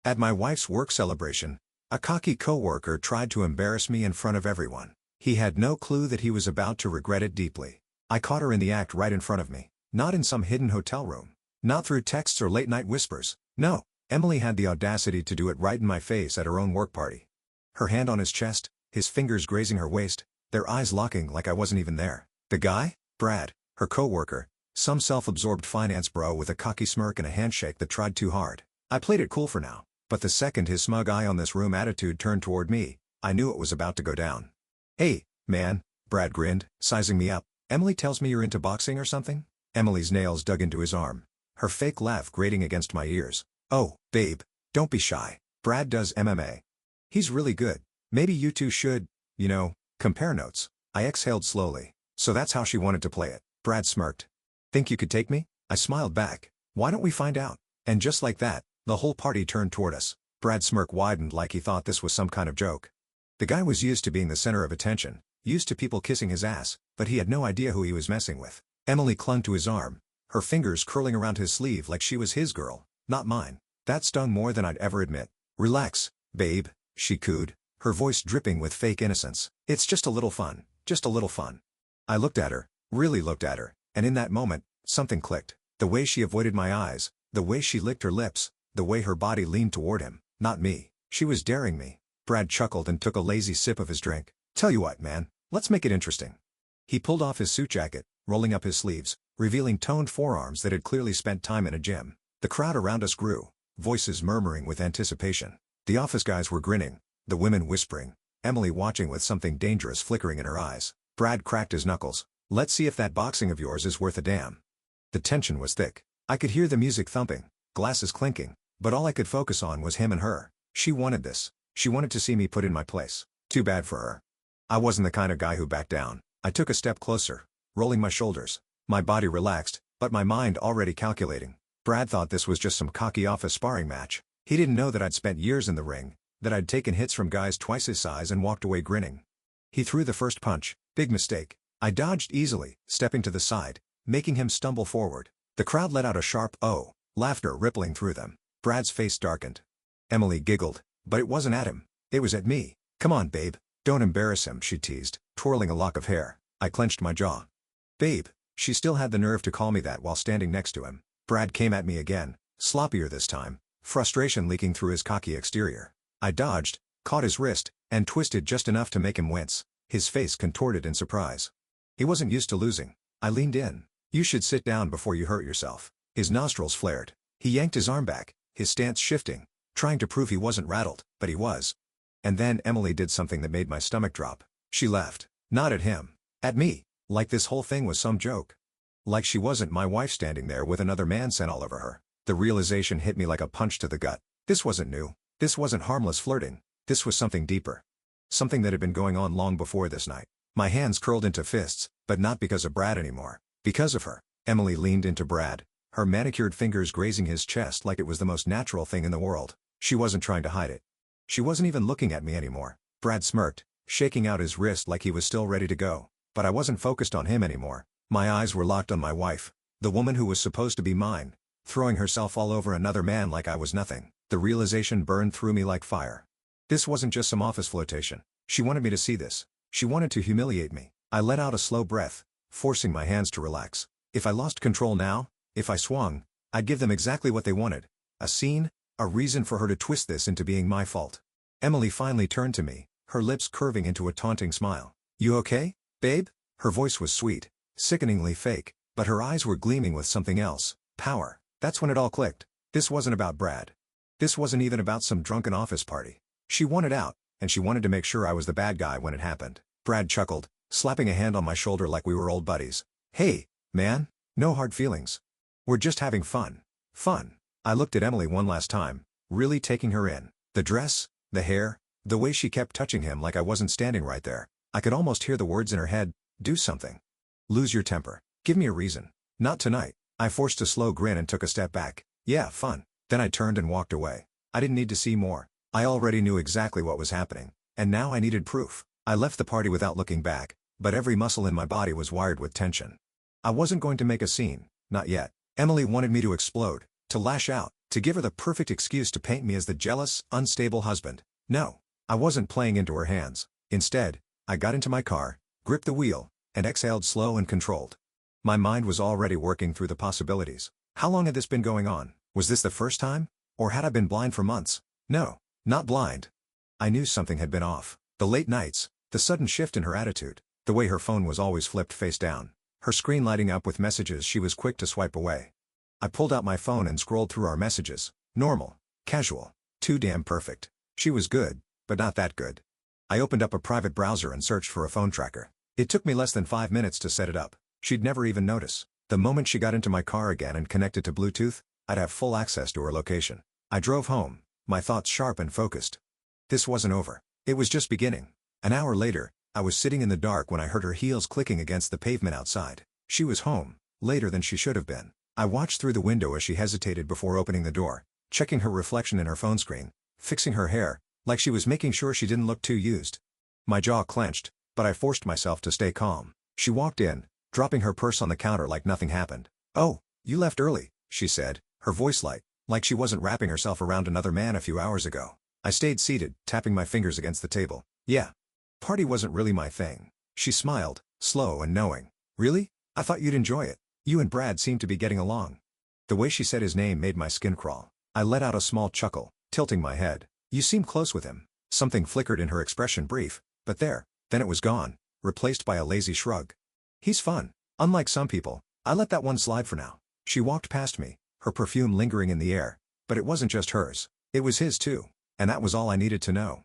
At my wife's work celebration, a cocky coworker tried to embarrass me in front of everyone. He had no clue that he was about to regret it deeply. I caught her in the act right in front of me. Not in some hidden hotel room. Not through texts or late-night whispers. No, Emily had the audacity to do it right in my face at her own work party. Her hand on his chest, his fingers grazing her waist, their eyes locking like I wasn't even there. The guy? Brad, her coworker, some self-absorbed finance bro with a cocky smirk and a handshake that tried too hard. I played it cool for now, but the second his smug eye on this room attitude turned toward me, I knew it was about to go down. Hey, man, Brad grinned, sizing me up. Emily tells me you're into boxing or something? Emily's nails dug into his arm, her fake laugh grating against my ears. Oh, babe, don't be shy. Brad does MMA. He's really good. Maybe you two should, compare notes. I exhaled slowly. So that's how she wanted to play it. Brad smirked. Think you could take me? I smiled back. Why don't we find out? And just like that, the whole party turned toward us. Brad's smirk widened like he thought this was some kind of joke. The guy was used to being the center of attention, used to people kissing his ass, but he had no idea who he was messing with. Emily clung to his arm, her fingers curling around his sleeve like she was his girl, not mine. That stung more than I'd ever admit. Relax, babe, she cooed, her voice dripping with fake innocence. It's just a little fun, just a little fun. I looked at her, really looked at her, and in that moment, something clicked. The way she avoided my eyes, the way she licked her lips, the way her body leaned toward him, not me. She was daring me. Brad chuckled and took a lazy sip of his drink. Tell you what, man, let's make it interesting. He pulled off his suit jacket, rolling up his sleeves, revealing toned forearms that had clearly spent time in a gym. The crowd around us grew, voices murmuring with anticipation. The office guys were grinning, the women whispering, Emily watching with something dangerous flickering in her eyes. Brad cracked his knuckles. Let's see if that boxing of yours is worth a damn. The tension was thick. I could hear the music thumping, glasses clinking, but all I could focus on was him and her. She wanted this. She wanted to see me put in my place. Too bad for her. I wasn't the kind of guy who backed down. I took a step closer, rolling my shoulders. My body relaxed, but my mind already calculating. Brad thought this was just some cocky office sparring match. He didn't know that I'd spent years in the ring, that I'd taken hits from guys twice his size and walked away grinning. He threw the first punch. Big mistake. I dodged easily, stepping to the side, making him stumble forward. The crowd let out a sharp "oh," laughter rippling through them. Brad's face darkened. Emily giggled, but it wasn't at him. It was at me. Come on, babe. Don't embarrass him, she teased, twirling a lock of hair. I clenched my jaw. Babe. She still had the nerve to call me that while standing next to him. Brad came at me again, sloppier this time, frustration leaking through his cocky exterior. I dodged, caught his wrist, and twisted just enough to make him wince. His face contorted in surprise. He wasn't used to losing. I leaned in. You should sit down before you hurt yourself. His nostrils flared. He yanked his arm back, his stance shifting, trying to prove he wasn't rattled, but he was. And then Emily did something that made my stomach drop. She laughed. Not at him. At me. Like this whole thing was some joke. Like she wasn't my wife standing there with another man scent all over her. The realization hit me like a punch to the gut. This wasn't new. This wasn't harmless flirting. This was something deeper. Something that had been going on long before this night. My hands curled into fists, but not because of Brad anymore. Because of her. Emily leaned into Brad, her manicured fingers grazing his chest like it was the most natural thing in the world. She wasn't trying to hide it. She wasn't even looking at me anymore. Brad smirked, shaking out his wrist like he was still ready to go. But I wasn't focused on him anymore. My eyes were locked on my wife, the woman who was supposed to be mine, throwing herself all over another man like I was nothing. The realization burned through me like fire. This wasn't just some office flirtation. She wanted me to see this. She wanted to humiliate me. I let out a slow breath, forcing my hands to relax. If I lost control now, if I swung, I'd give them exactly what they wanted. A scene, a reason for her to twist this into being my fault. Emily finally turned to me, her lips curving into a taunting smile. You okay, babe? Her voice was sweet, sickeningly fake, but her eyes were gleaming with something else. Power. That's when it all clicked. This wasn't about Brad. This wasn't even about some drunken office party. She wanted out, and she wanted to make sure I was the bad guy when it happened. Brad chuckled, slapping a hand on my shoulder like we were old buddies. Hey, man, no hard feelings. We're just having fun. Fun. I looked at Emily one last time, really taking her in. The dress, the hair, the way she kept touching him like I wasn't standing right there. I could almost hear the words in her head, do something. Lose your temper. Give me a reason. Not tonight. I forced a slow grin and took a step back. Yeah, fun. Then I turned and walked away. I didn't need to see more. I already knew exactly what was happening, and now I needed proof. I left the party without looking back, but every muscle in my body was wired with tension. I wasn't going to make a scene, not yet. Emily wanted me to explode, to lash out, To give her the perfect excuse to paint me as the jealous, unstable husband. No. I wasn't playing into her hands. Instead, I got into my car, gripped the wheel, and exhaled slow and controlled. My mind was already working through the possibilities. How long had this been going on? Was this the first time? Or had I been blind for months? No, not blind. I knew something had been off. The late nights, the sudden shift in her attitude, the way her phone was always flipped face down, her screen lighting up with messages she was quick to swipe away. I pulled out my phone and scrolled through our messages. Normal, casual, too damn perfect. She was good, but not that good. I opened up a private browser and searched for a phone tracker. It took me less than 5 minutes to set it up. She'd never even notice. The moment she got into my car again and connected to Bluetooth, I'd have full access to her location. I drove home, my thoughts sharp and focused. This wasn't over. It was just beginning. An hour later, I was sitting in the dark when I heard her heels clicking against the pavement outside. She was home, later than she should have been. I watched through the window as she hesitated before opening the door, checking her reflection in her phone screen, fixing her hair, like she was making sure she didn't look too used. My jaw clenched, but I forced myself to stay calm. She walked in, dropping her purse on the counter like nothing happened. "Oh, you left early," she said, her voice light, like she wasn't wrapping herself around another man a few hours ago. I stayed seated, tapping my fingers against the table. "Yeah. Party wasn't really my thing." She smiled, slow and knowing. "Really? I thought you'd enjoy it. You and Brad seem to be getting along." The way she said his name made my skin crawl. I let out a small chuckle, tilting my head. "You seem close with him." Something flickered in her expression, brief, but then it was gone, replaced by a lazy shrug. "He's fun. Unlike some people, I let that one slide for now." She walked past me, her perfume lingering in the air, but it wasn't just hers. It was his too, and that was all I needed to know.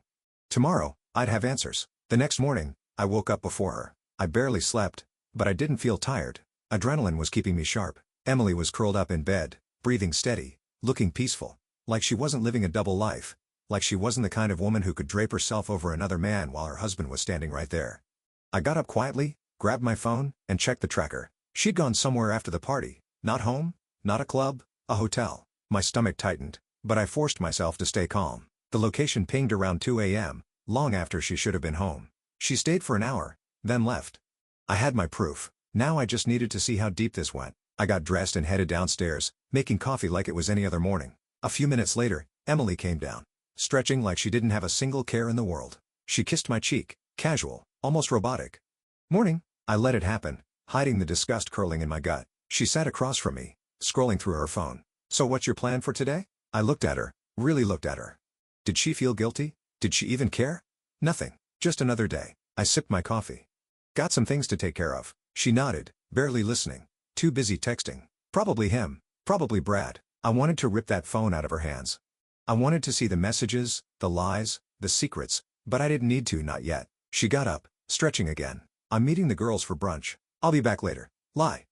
Tomorrow, I'd have answers. The next morning, I woke up before her. I barely slept, but I didn't feel tired. Adrenaline was keeping me sharp. Emily was curled up in bed, breathing steady, looking peaceful, like she wasn't living a double life, like she wasn't the kind of woman who could drape herself over another man while her husband was standing right there. I got up quietly, grabbed my phone, and checked the tracker. She'd gone somewhere after the party. Not home, not a club, a hotel. My stomach tightened, but I forced myself to stay calm. The location pinged around 2 a.m., long after she should have been home. She stayed for an hour, then left. I had my proof. Now I just needed to see how deep this went. I got dressed and headed downstairs, making coffee like it was any other morning. A few minutes later, Emily came down, stretching like she didn't have a single care in the world. She kissed my cheek, casual, almost robotic. "Morning." I let it happen, hiding the disgust curling in my gut. She sat across from me, scrolling through her phone. "So what's your plan for today?" I looked at her, really looked at her. Did she feel guilty? Did she even care? Nothing. Just another day. I sipped my coffee. "Got some things to take care of." She nodded, barely listening. Too busy texting. Probably him. Probably Brad. I wanted to rip that phone out of her hands. I wanted to see the messages, the lies, the secrets, but I didn't need to, not yet. She got up, stretching again. "I'm meeting the girls for brunch. I'll be back later." Lie.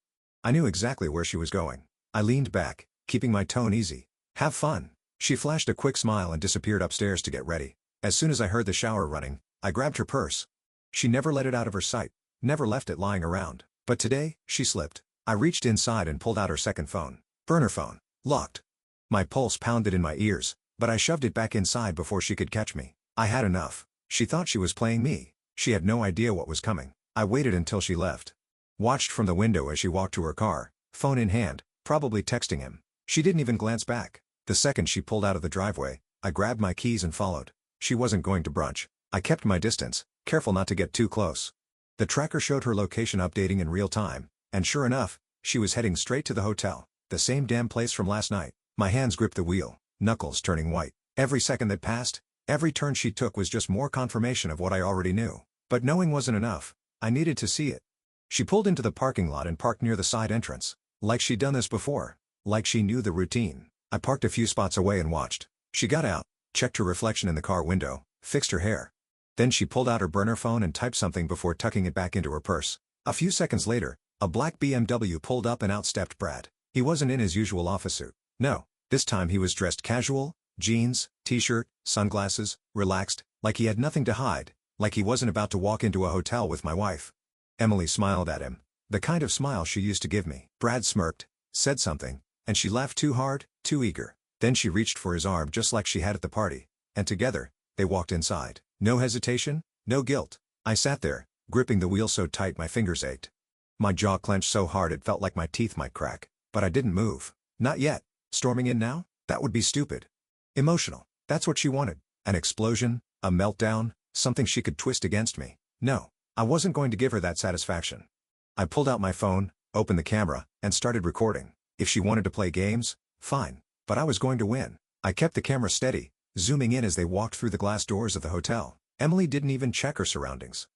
I knew exactly where she was going. I leaned back, keeping my tone easy. "Have fun." She flashed a quick smile and disappeared upstairs to get ready. As soon as I heard the shower running, I grabbed her purse. She never let it out of her sight, never left it lying around. But today, she slipped. I reached inside and pulled out her second phone. Burner phone. Locked. My pulse pounded in my ears, but I shoved it back inside before she could catch me. I had enough. She thought she was playing me. She had no idea what was coming. I waited until she left. Watched from the window as she walked to her car, phone in hand, probably texting him. She didn't even glance back. The second she pulled out of the driveway, I grabbed my keys and followed. She wasn't going to brunch. I kept my distance, careful not to get too close. The tracker showed her location updating in real time, and sure enough, she was heading straight to the hotel. The same damn place from last night. My hands gripped the wheel, knuckles turning white. Every second that passed, every turn she took was just more confirmation of what I already knew. But knowing wasn't enough. I needed to see it. She pulled into the parking lot and parked near the side entrance. Like she'd done this before. Like she knew the routine. I parked a few spots away and watched. She got out, checked her reflection in the car window, fixed her hair. Then she pulled out her burner phone and typed something before tucking it back into her purse. A few seconds later, a black BMW pulled up and out stepped Brad. He wasn't in his usual office suit. No, this time he was dressed casual, jeans, t-shirt, sunglasses, relaxed, like he had nothing to hide, like he wasn't about to walk into a hotel with my wife. Emily smiled at him, the kind of smile she used to give me. Brad smirked, said something, and she laughed too hard, too eager. Then she reached for his arm just like she had at the party, and together, they walked inside. No hesitation, no guilt. I sat there, gripping the wheel so tight my fingers ached. My jaw clenched so hard it felt like my teeth might crack, but I didn't move. Not yet. Storming in now? That would be stupid. Emotional. That's what she wanted. An explosion, a meltdown, something she could twist against me. No, I wasn't going to give her that satisfaction. I pulled out my phone, opened the camera, and started recording. If she wanted to play games, fine, but I was going to win. I kept the camera steady, zooming in as they walked through the glass doors of the hotel. Emily didn't even check her surroundings.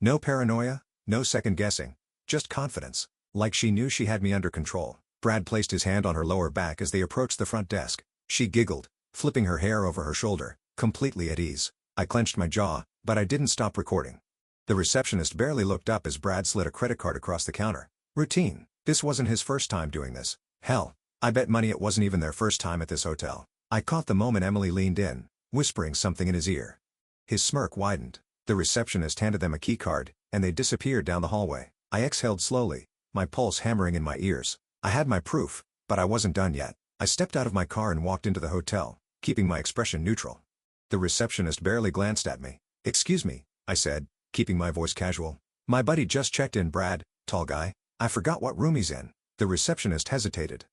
No paranoia, no second guessing, just confidence, like she knew she had me under control. Brad placed his hand on her lower back as they approached the front desk. She giggled, flipping her hair over her shoulder, completely at ease. I clenched my jaw, but I didn't stop recording. The receptionist barely looked up as Brad slid a credit card across the counter. Routine. This wasn't his first time doing this. Hell, I bet money it wasn't even their first time at this hotel. I caught the moment Emily leaned in, whispering something in his ear. His smirk widened. The receptionist handed them a key card, and they disappeared down the hallway. I exhaled slowly, my pulse hammering in my ears. I had my proof, but I wasn't done yet. I stepped out of my car and walked into the hotel, keeping my expression neutral. The receptionist barely glanced at me. "Excuse me," I said, keeping my voice casual. "My buddy just checked in, Brad, tall guy. I forgot what room he's in." The receptionist hesitated.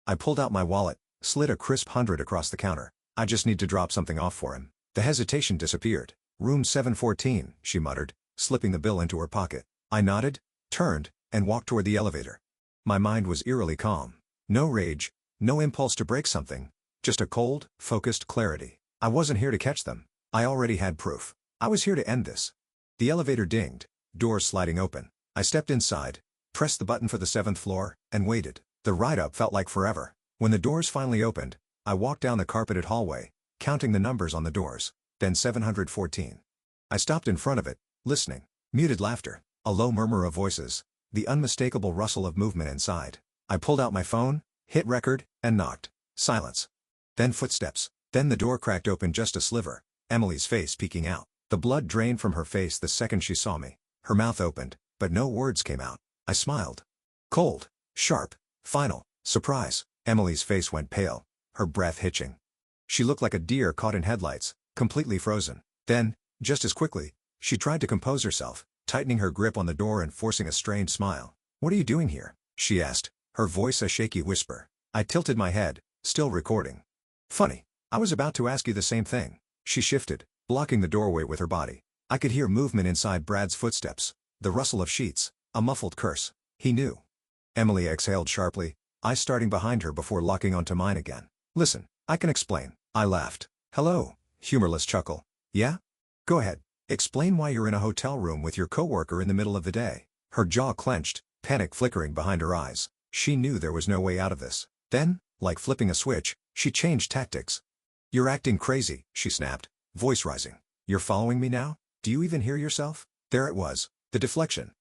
I pulled out my wallet, slid a crisp 100 across the counter. "I just need to drop something off for him." The hesitation disappeared. "Room 714, she muttered, slipping the bill into her pocket. I nodded, turned, and walked toward the elevator. My mind was eerily calm. No rage, no impulse to break something, just a cold, focused clarity. I wasn't here to catch them. I already had proof. I was here to end this. The elevator dinged, doors sliding open. I stepped inside, pressed the button for the 7th floor, and waited. The ride up felt like forever. When the doors finally opened, I walked down the carpeted hallway, counting the numbers on the doors. Then 714. I stopped in front of it, listening. Muted laughter, a low murmur of voices, the unmistakable rustle of movement inside. I pulled out my phone, hit record, and knocked. Silence. Then footsteps. Then the door cracked open just a sliver, Emily's face peeking out. The blood drained from her face the second she saw me. Her mouth opened, but no words came out. I smiled. Cold, sharp, final, surprise. Emily's face went pale, her breath hitching. She looked like a deer caught in headlights, completely frozen. Then, just as quickly, she tried to compose herself, tightening her grip on the door and forcing a strained smile. "What are you doing here?" she asked, her voice a shaky whisper. I tilted my head, still recording. "Funny. I was about to ask you the same thing." She shifted, blocking the doorway with her body. I could hear movement inside Brad's footsteps, the rustle of sheets, a muffled curse. He knew. Emily exhaled sharply, eyes starting behind her before locking onto mine again. "Listen, I can explain." I laughed. "Hello," humorless chuckle. "Yeah? Go ahead. Explain why you're in a hotel room with your coworker in the middle of the day." Her jaw clenched, panic flickering behind her eyes. She knew there was no way out of this. Then, like flipping a switch, she changed tactics. "You're acting crazy," she snapped, voice rising. "You're following me now? Do you even hear yourself?" There it was, the deflection.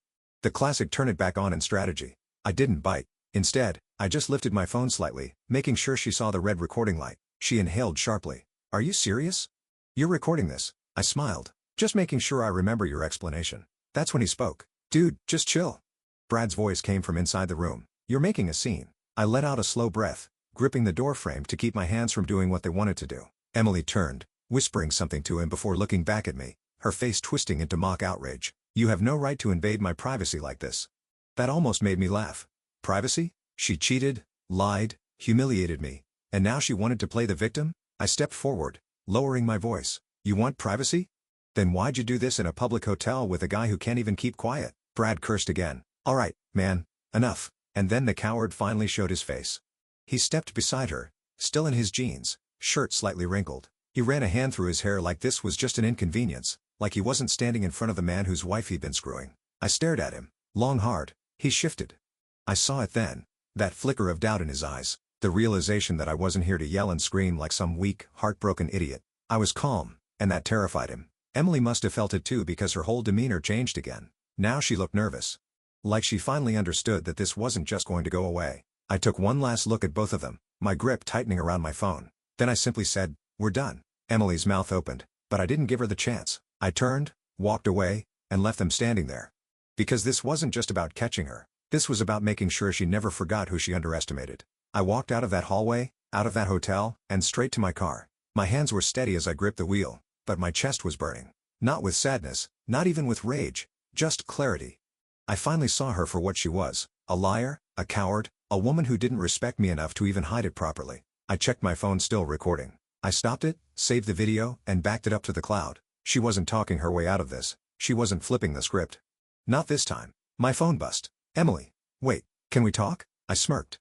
The classic turn it back on in strategy. I didn't bite. Instead, I just lifted my phone slightly, making sure she saw the red recording light. She inhaled sharply. "Are you serious? You're recording this?" I smiled. "Just making sure I remember your explanation." That's when he spoke. "Dude, just chill." Brad's voice came from inside the room. "You're making a scene." I let out a slow breath, gripping the doorframe to keep my hands from doing what they wanted to do. Emily turned, whispering something to him before looking back at me, her face twisting into mock outrage. "You have no right to invade my privacy like this." That almost made me laugh. Privacy? She cheated, lied, humiliated me, and now she wanted to play the victim? I stepped forward, lowering my voice. "You want privacy? Then why'd you do this in a public hotel with a guy who can't even keep quiet?" Brad cursed again. "All right, man, enough." And then the coward finally showed his face. He stepped beside her, still in his jeans, shirt slightly wrinkled. He ran a hand through his hair like this was just an inconvenience, like he wasn't standing in front of the man whose wife he'd been screwing. I stared at him, long hard. He shifted. I saw it then, that flicker of doubt in his eyes, the realization that I wasn't here to yell and scream like some weak, heartbroken idiot. I was calm, and that terrified him. Emily must have felt it too because her whole demeanor changed again. Now she looked nervous. Like she finally understood that this wasn't just going to go away. I took one last look at both of them, my grip tightening around my phone. Then I simply said, "We're done." Emily's mouth opened, but I didn't give her the chance. I turned, walked away, and left them standing there. Because this wasn't just about catching her. This was about making sure she never forgot who she underestimated. I walked out of that hallway, out of that hotel, and straight to my car. My hands were steady as I gripped the wheel, but my chest was burning. Not with sadness, not even with rage, just clarity. I finally saw her for what she was, a liar, a coward, a woman who didn't respect me enough to even hide it properly. I checked my phone, still recording. I stopped it, saved the video, and backed it up to the cloud. She wasn't talking her way out of this. She wasn't flipping the script. Not this time. My phone buzzed. Emily. Wait, can we talk? I smirked.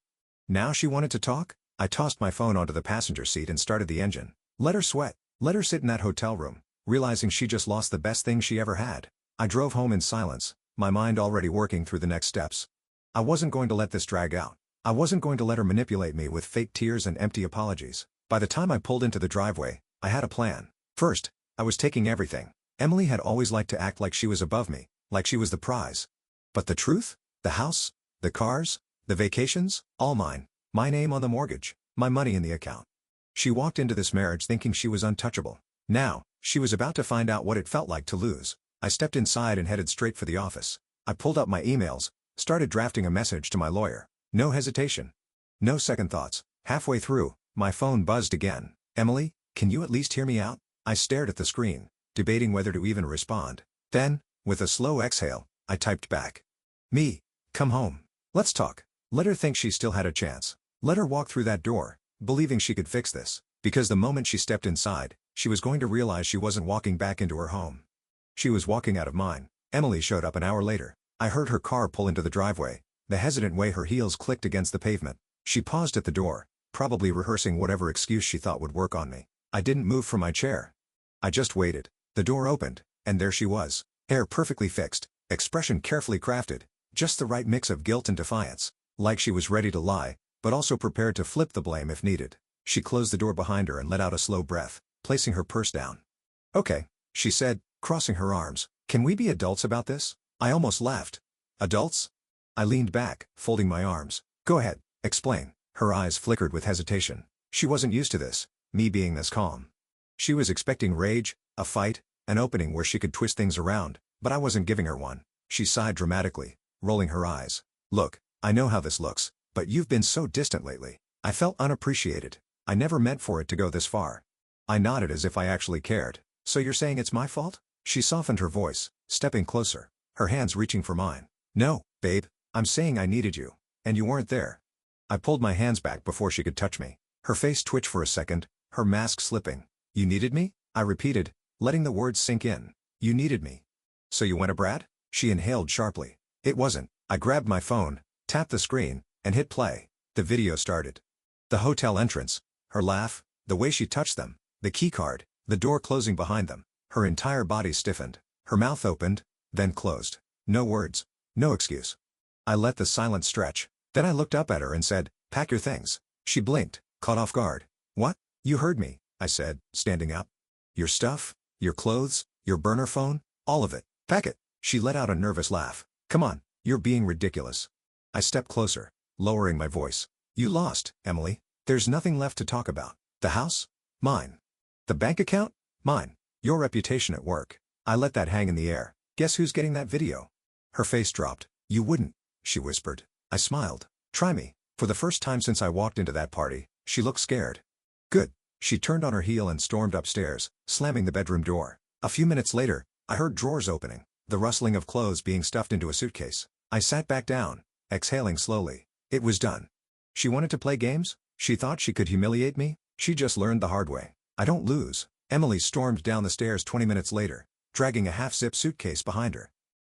Now she wanted to talk? I tossed my phone onto the passenger seat and started the engine. Let her sweat. Let her sit in that hotel room, realizing she just lost the best thing she ever had. I drove home in silence, my mind already working through the next steps. I wasn't going to let this drag out. I wasn't going to let her manipulate me with fake tears and empty apologies. By the time I pulled into the driveway, I had a plan. First, I was taking everything. Emily had always liked to act like she was above me, like she was the prize. But the truth? The house? The cars? The vacations? All mine. My name on the mortgage. My money in the account. She walked into this marriage thinking she was untouchable. Now, she was about to find out what it felt like to lose. I stepped inside and headed straight for the office. I pulled up my emails, started drafting a message to my lawyer. No hesitation. No second thoughts. Halfway through, my phone buzzed again. Emily, can you at least hear me out? I stared at the screen, debating whether to even respond. Then, with a slow exhale, I typed back. Me. Come home. Let's talk. Let her think she still had a chance. Let her walk through that door, believing she could fix this. Because the moment she stepped inside, she was going to realize she wasn't walking back into her home. She was walking out of mine. Emily showed up an hour later. I heard her car pull into the driveway, the hesitant way her heels clicked against the pavement. She paused at the door, probably rehearsing whatever excuse she thought would work on me. I didn't move from my chair. I just waited. The door opened, and there she was. Hair perfectly fixed, expression carefully crafted, just the right mix of guilt and defiance. Like she was ready to lie, but also prepared to flip the blame if needed. She closed the door behind her and let out a slow breath, placing her purse down. Okay, she said, crossing her arms. Can we be adults about this? I almost laughed. Adults? I leaned back, folding my arms. Go ahead, explain. Her eyes flickered with hesitation. She wasn't used to this, me being this calm. She was expecting rage, a fight, an opening where she could twist things around, but I wasn't giving her one. She sighed dramatically, rolling her eyes. Look, I know how this looks, but you've been so distant lately. I felt unappreciated. I never meant for it to go this far. I nodded as if I actually cared. So you're saying it's my fault? She softened her voice, stepping closer, her hands reaching for mine. No, babe, I'm saying I needed you, and you weren't there. I pulled my hands back before she could touch me. Her face twitched for a second, her mask slipping. You needed me? I repeated, letting the words sink in. You needed me. So you went a brat? She inhaled sharply. It wasn't. I grabbed my phone, tapped the screen, and hit play. The video started. The hotel entrance, her laugh, the way she touched them, the keycard, the door closing behind them. Her entire body stiffened. Her mouth opened, then closed. No words. No excuse. I let the silence stretch. Then I looked up at her and said, pack your things. She blinked, caught off guard. What? You heard me, I said, standing up. Your stuff, your clothes, your burner phone, all of it. Pack it. She let out a nervous laugh. Come on, you're being ridiculous. I stepped closer, lowering my voice. You lost, Emily. There's nothing left to talk about. The house? Mine. The bank account? Mine. Your reputation at work. I let that hang in the air. Guess who's getting that video? Her face dropped. You wouldn't, she whispered. I smiled. Try me. For the first time since I walked into that party, she looked scared. Good. She turned on her heel and stormed upstairs, slamming the bedroom door. A few minutes later, I heard drawers opening, the rustling of clothes being stuffed into a suitcase. I sat back down, exhaling slowly. It was done. She wanted to play games? She thought she could humiliate me? She just learned the hard way. I don't lose. Emily stormed down the stairs 20 minutes later, dragging a half-zip suitcase behind her.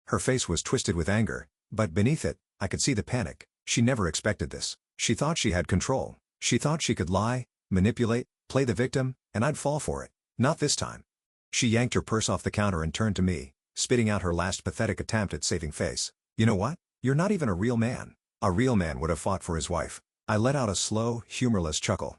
Her face was twisted with anger, but beneath it, I could see the panic. She never expected this. She thought she had control. She thought she could lie, manipulate, play the victim, and I'd fall for it. Not this time. She yanked her purse off the counter and turned to me, spitting out her last pathetic attempt at saving face. You know what? You're not even a real man. A real man would have fought for his wife. I let out a slow, humorless chuckle.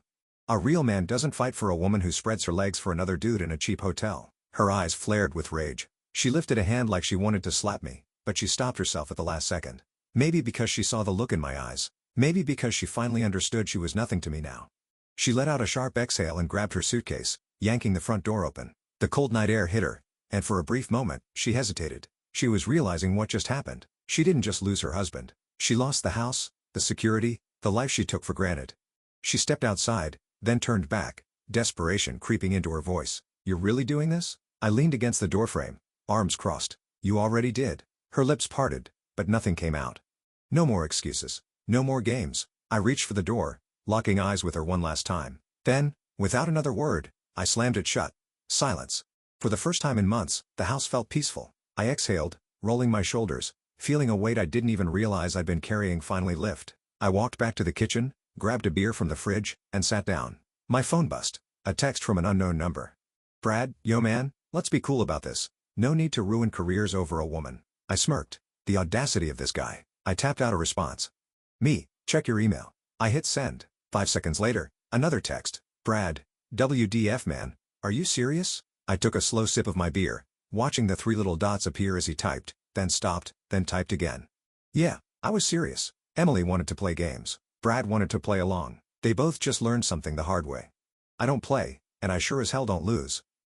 A real man doesn't fight for a woman who spreads her legs for another dude in a cheap hotel. Her eyes flared with rage. She lifted a hand like she wanted to slap me, but she stopped herself at the last second. Maybe because she saw the look in my eyes. Maybe because she finally understood she was nothing to me now. She let out a sharp exhale and grabbed her suitcase, yanking the front door open. The cold night air hit her, and for a brief moment, she hesitated. She was realizing what just happened. She didn't just lose her husband. She lost the house, the security, the life she took for granted. She stepped outside, then turned back, desperation creeping into her voice. You're really doing this? I leaned against the doorframe, arms crossed. You already did. Her lips parted, but nothing came out. No more excuses. No more games. I reached for the door, locking eyes with her one last time. Then, without another word, I slammed it shut. Silence. For the first time in months, the house felt peaceful. I exhaled, rolling my shoulders, feeling a weight I didn't even realize I'd been carrying finally lift. I walked back to the kitchen, grabbed a beer from the fridge, and sat down. My phone buzzed. A text from an unknown number. "Brad, yo man, let's be cool about this. No need to ruin careers over a woman." I smirked. The audacity of this guy. I tapped out a response. "Me, check your email." I hit send. 5 seconds later, another text. "Brad, WDF man, are you serious?" I took a slow sip of my beer, watching the 3 little dots appear as he typed, then stopped, then typed again. Yeah, I was serious. Emily wanted to play games. Brad wanted to play along. They both just learned something the hard way. I don't play, and I sure as hell don't lose.